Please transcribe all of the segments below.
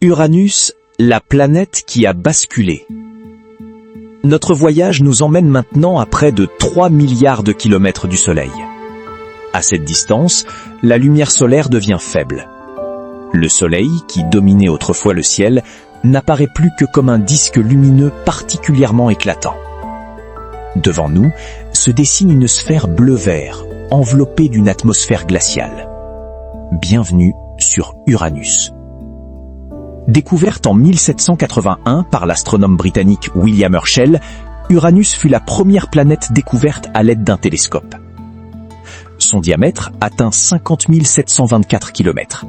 Uranus, la planète qui a basculé. Notre voyage nous emmène maintenant à près de 3 milliards de kilomètres du Soleil. À cette distance, la lumière solaire devient faible. Le Soleil, qui dominait autrefois le ciel, n'apparaît plus que comme un disque lumineux particulièrement éclatant. Devant nous, se dessine une sphère bleu-vert, enveloppée d'une atmosphère glaciale. Bienvenue sur Uranus. Découverte en 1781 par l'astronome britannique William Herschel, Uranus fut la première planète découverte à l'aide d'un télescope. Son diamètre atteint 50 724 km.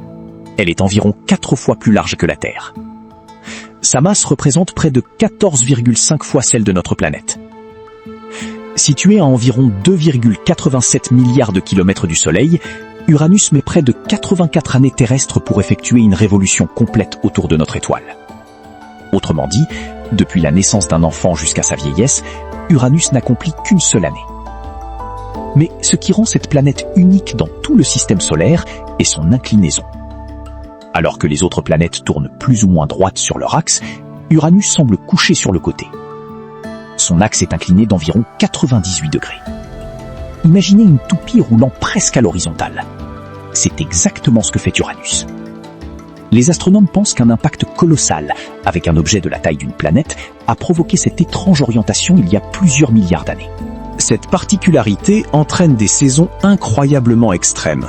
Elle est environ 4 fois plus large que la Terre. Sa masse représente près de 14,5 fois celle de notre planète. Située à environ 2,87 milliards de kilomètres du Soleil, Uranus met près de 84 années terrestres pour effectuer une révolution complète autour de notre étoile. Autrement dit, depuis la naissance d'un enfant jusqu'à sa vieillesse, Uranus n'accomplit qu'une seule année. Mais ce qui rend cette planète unique dans tout le système solaire est son inclinaison. Alors que les autres planètes tournent plus ou moins droites sur leur axe, Uranus semble couché sur le côté. Son axe est incliné d'environ 98 degrés. Imaginez une toupie roulant presque à l'horizontale. C'est exactement ce que fait Uranus. Les astronomes pensent qu'un impact colossal, avec un objet de la taille d'une planète, a provoqué cette étrange orientation il y a plusieurs milliards d'années. Cette particularité entraîne des saisons incroyablement extrêmes.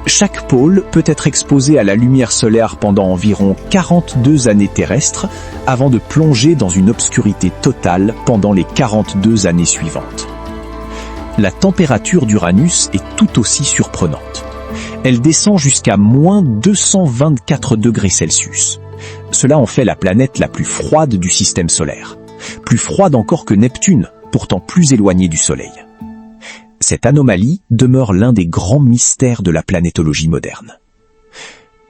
Chaque pôle peut être exposé à la lumière solaire pendant environ 42 années terrestres avant de plonger dans une obscurité totale pendant les 42 années suivantes. La température d'Uranus est tout aussi surprenante. Elle descend jusqu'à moins 224 degrés Celsius. Cela en fait la planète la plus froide du système solaire. Plus froide encore que Neptune, pourtant plus éloignée du Soleil. Cette anomalie demeure l'un des grands mystères de la planétologie moderne.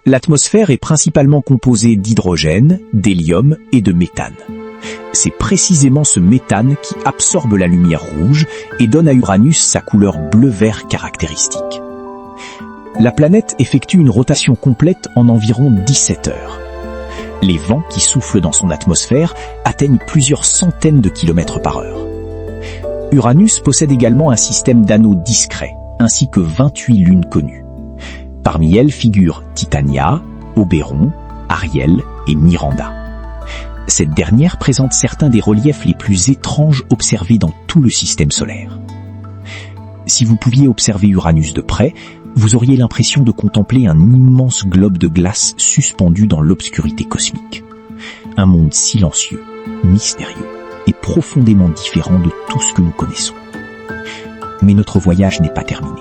L'atmosphère est principalement composée d'hydrogène, d'hélium et de méthane. C'est précisément ce méthane qui absorbe la lumière rouge et donne à Uranus sa couleur bleu-vert caractéristique. La planète effectue une rotation complète en environ 17 heures. Les vents qui soufflent dans son atmosphère atteignent plusieurs centaines de kilomètres par heure. Uranus possède également un système d'anneaux discrets, ainsi que 28 lunes connues. Parmi elles figurent Titania, Oberon, Ariel et Miranda. Cette dernière présente certains des reliefs les plus étranges observés dans tout le système solaire. Si vous pouviez observer Uranus de près, vous auriez l'impression de contempler un immense globe de glace suspendu dans l'obscurité cosmique. Un monde silencieux, mystérieux et profondément différent de tout ce que nous connaissons. Mais notre voyage n'est pas terminé,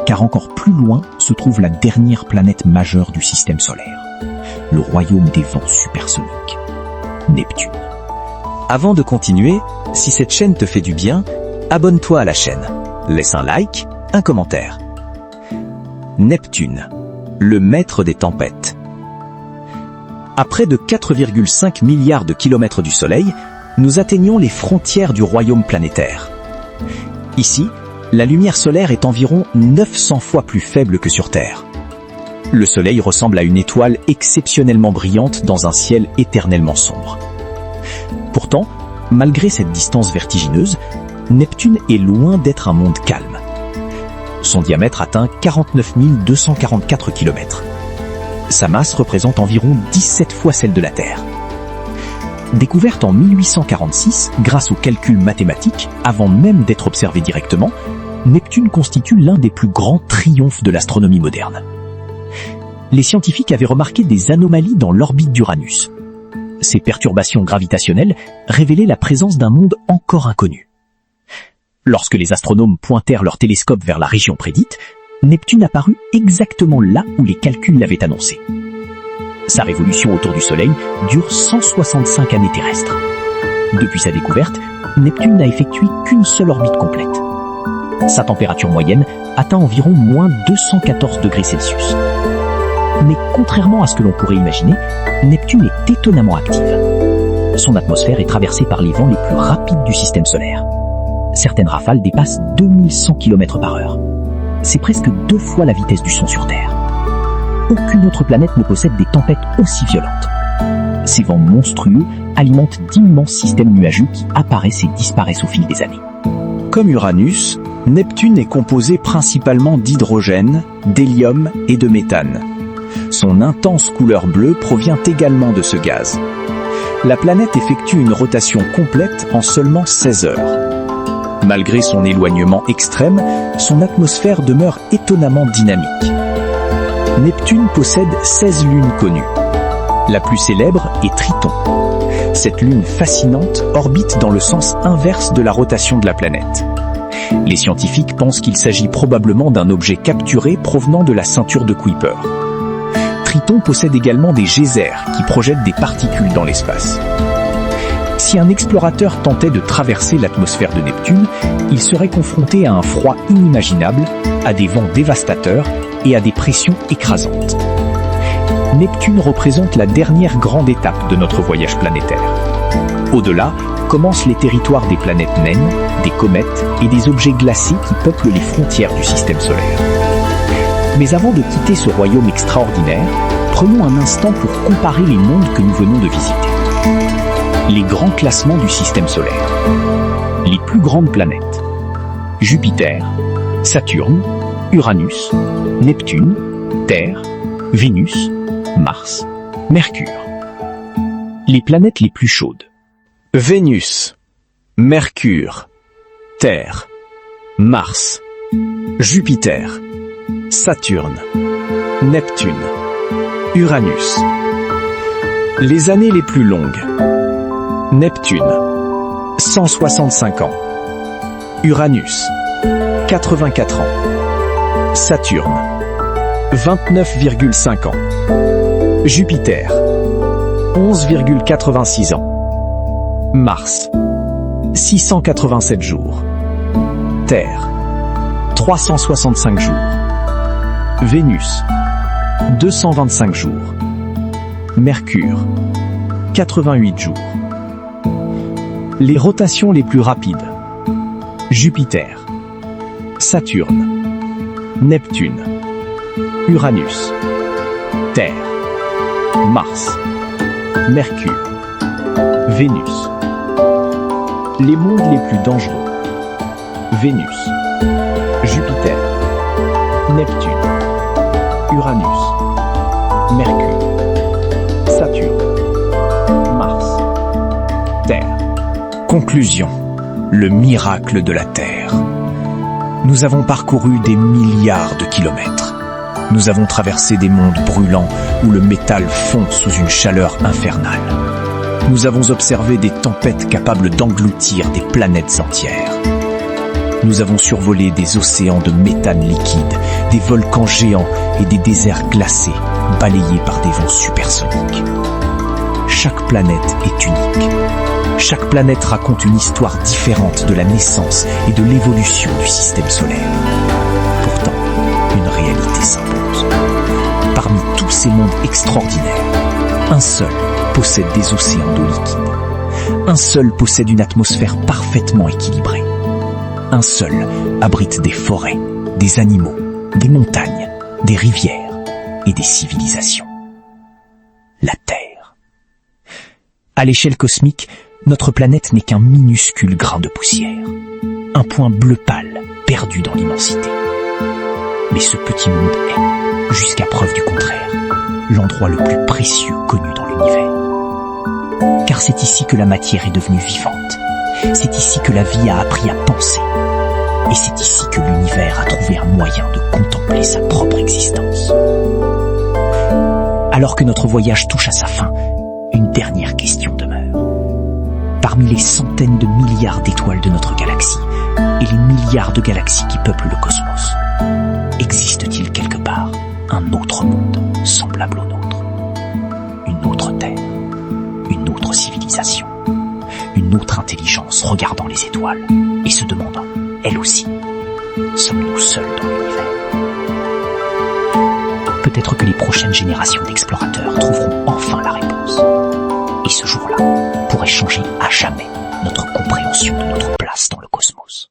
car encore plus loin se trouve la dernière planète majeure du système solaire, le royaume des vents supersoniques. Neptune. Avant de continuer, si cette chaîne te fait du bien, abonne-toi à la chaîne. Laisse un like, un commentaire. Neptune, le maître des tempêtes. À près de 4,5 milliards de kilomètres du Soleil, nous atteignons les frontières du royaume planétaire. Ici, la lumière solaire est environ 900 fois plus faible que sur Terre. Le Soleil ressemble à une étoile exceptionnellement brillante dans un ciel éternellement sombre. Pourtant, malgré cette distance vertigineuse, Neptune est loin d'être un monde calme. Son diamètre atteint 49 244 km. Sa masse représente environ 17 fois celle de la Terre. Découverte en 1846 grâce aux calculs mathématiques, avant même d'être observée directement, Neptune constitue l'un des plus grands triomphes de l'astronomie moderne. Les scientifiques avaient remarqué des anomalies dans l'orbite d'Uranus. Ces perturbations gravitationnelles révélaient la présence d'un monde encore inconnu. Lorsque les astronomes pointèrent leur télescope vers la région prédite, Neptune apparut exactement là où les calculs l'avaient annoncé. Sa révolution autour du Soleil dure 165 années terrestres. Depuis sa découverte, Neptune n'a effectué qu'une seule orbite complète. Sa température moyenne atteint environ moins 214 degrés Celsius. Mais contrairement à ce que l'on pourrait imaginer, Neptune est étonnamment active. Son atmosphère est traversée par les vents les plus rapides du système solaire. Certaines rafales dépassent 2100 km/h. C'est presque 2 fois la vitesse du son sur Terre. aucune autre planète ne possède des tempêtes aussi violentes. Ces vents monstrueux alimentent d'immenses systèmes nuageux qui apparaissent et disparaissent au fil des années. Comme Uranus, Neptune est composé principalement d'hydrogène, d'hélium et de méthane. Son intense couleur bleue provient également de ce gaz. La planète effectue une rotation complète en seulement 16 heures. Malgré son éloignement extrême, son atmosphère demeure étonnamment dynamique. Neptune possède 16 lunes connues. La plus célèbre est Triton. Cette lune fascinante orbite dans le sens inverse de la rotation de la planète. Les scientifiques pensent qu'il s'agit probablement d'un objet capturé provenant de la ceinture de Kuiper. Triton possède également des geysers qui projettent des particules dans l'espace. Si un explorateur tentait de traverser l'atmosphère de Neptune, il serait confronté à un froid inimaginable, à des vents dévastateurs et à des pressions écrasantes. Neptune représente la dernière grande étape de notre voyage planétaire. Au-delà, commencent les territoires des planètes naines, des comètes et des objets glacés qui peuplent les frontières du système solaire. Mais avant de quitter ce royaume extraordinaire, prenons un instant pour comparer les mondes que nous venons de visiter. Les grands classements du système solaire. Les plus grandes planètes. Jupiter, Saturne, Uranus, Neptune, Terre, Vénus, Mars, Mercure. Les planètes les plus chaudes. Vénus, Mercure, Terre, Mars, Jupiter, Saturne, Neptune, Uranus. Les années les plus longues. Neptune, 165 ans. Uranus, 84 ans. Saturne, 29,5 ans. Jupiter, 11,86 ans. Mars, 687 jours. Terre, 365 jours. Vénus, 225 jours. Mercure, 88 jours. Les rotations les plus rapides. Jupiter, Saturne, Neptune, Uranus, Terre, Mars, Mercure, Vénus. Les mondes les plus dangereux. Vénus, Jupiter, Neptune, Uranus, Mercure, Saturne, Mars, Terre. Conclusion. Le miracle de la Terre. Nous avons parcouru des milliards de kilomètres. Nous avons traversé des mondes brûlants où le métal fond sous une chaleur infernale. Nous avons observé des tempêtes capables d'engloutir des planètes entières. Nous avons survolé des océans de méthane liquide, des volcans géants et des déserts glacés, balayés par des vents supersoniques. Chaque planète est unique. Chaque planète raconte une histoire différente de la naissance et de l'évolution du système solaire. Pourtant, une réalité s'impose. Parmi tous ces mondes extraordinaires, un seul possède des océans d'eau liquide. Un seul possède une atmosphère parfaitement équilibrée. Un seul abrite des forêts, des animaux, des montagnes, des rivières et des civilisations. La Terre. À l'échelle cosmique, notre planète n'est qu'un minuscule grain de poussière, un point bleu pâle perdu dans l'immensité. Mais ce petit monde est, jusqu'à preuve du contraire, l'endroit le plus précieux connu dans l'univers. Car c'est ici que la matière est devenue vivante, c'est ici que la vie a appris à penser, et c'est ici que l'univers a trouvé un moyen de contempler sa propre existence. Alors que notre voyage touche à sa fin, une dernière question demeure. Parmi les centaines de milliards d'étoiles de notre galaxie et les milliards de galaxies qui peuplent le cosmos, existe-t-il quelque part un autre monde semblable au nôtre? Une autre Terre, une autre civilisation, une autre intelligence regardant les étoiles et se demandant, elle aussi, sommes-nous seuls dans l'univers? Peut-être que les prochaines générations d'explorateurs trouveront enfin la réponse. Et ce jour-là pourrait changer à jamais notre compréhension de notre place dans le cosmos.